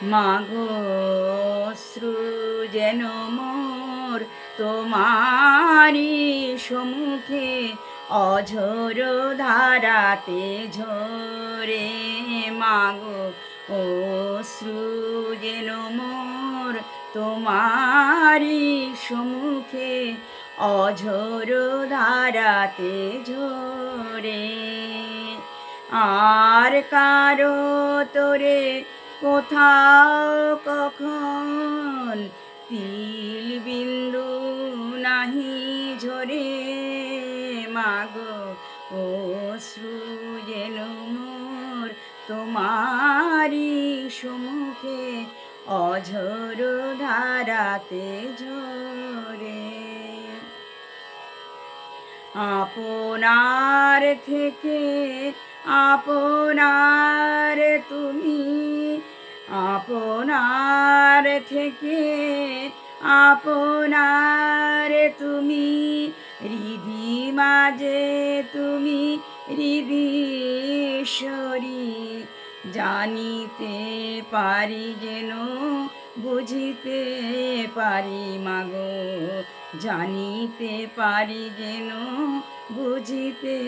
মাগো অশ্রু যেন মোর তোমারি সম্মুখে অঝোর ধারাতে ঝরে। মাগো অশ্রু যেন মোর তোমারি সম্মুখে অঝোর ধারাতে ঝরে। আর কারো তোরে কোথাও কখন তিল বিন্দু নাহি ঝরে। মাগো অশ্রু যেন মোর তোমারি সম্মুখে অঝোর ধারাতে ঝরে। আপনার থেকে আপনার তুমি, আপনার থেকে আপনার তুমি, হৃদি মাঝে তুমি হৃদীশ্বরী। জানিতে পারি যেন বুঝিতে পারি মাগো, জানিতে পারি যেন বুঝিতে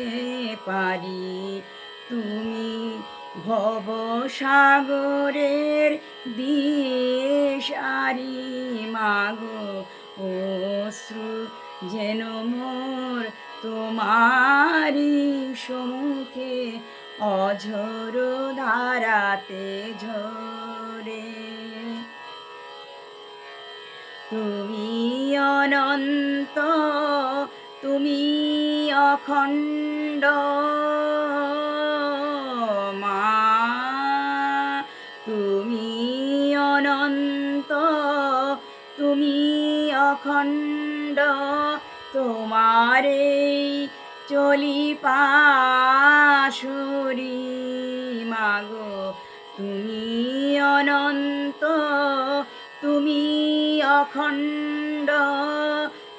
পারি। তুমি ভবসাগরের দিশারি মাগো অশ্রু যেন মোর তোমারি সম্মুখে অঝোর ধারাতে ঝরে। তুমি অনন্ত, তুমি অখণ্ড মা, তুমি অনন্ত, তুমি অখণ্ড। তোমারে চলি পাশরি মাগো, তুমি অনন্ত, তুমি অখণ্ড।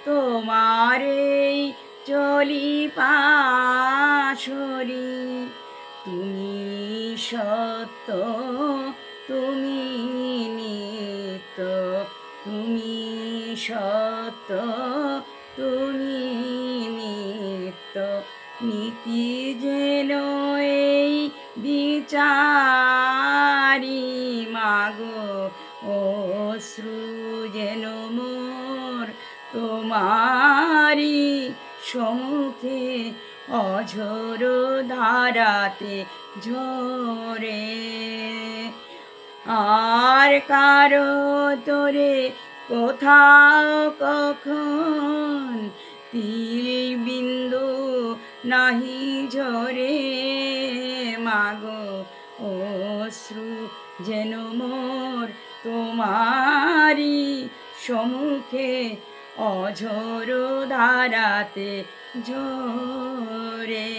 তোমারে চলি পাশরি। তুমি সত্য, তুমি নিত্য, তুমি সত্য, তুমি নিত্য। নীতি যেন এই বিচারি মাগো অশ্রু যেন মোর তোমারি সম্মুখে অঝোর ধারাতে ঝরে। আর কারো তোরে কোথাও কখন তিল বিন্দু নাহি ঝরে। মাগো অশ্রু যেন মোর তোমারি সম্মুখে অঝোর ধারাতে ঝরে।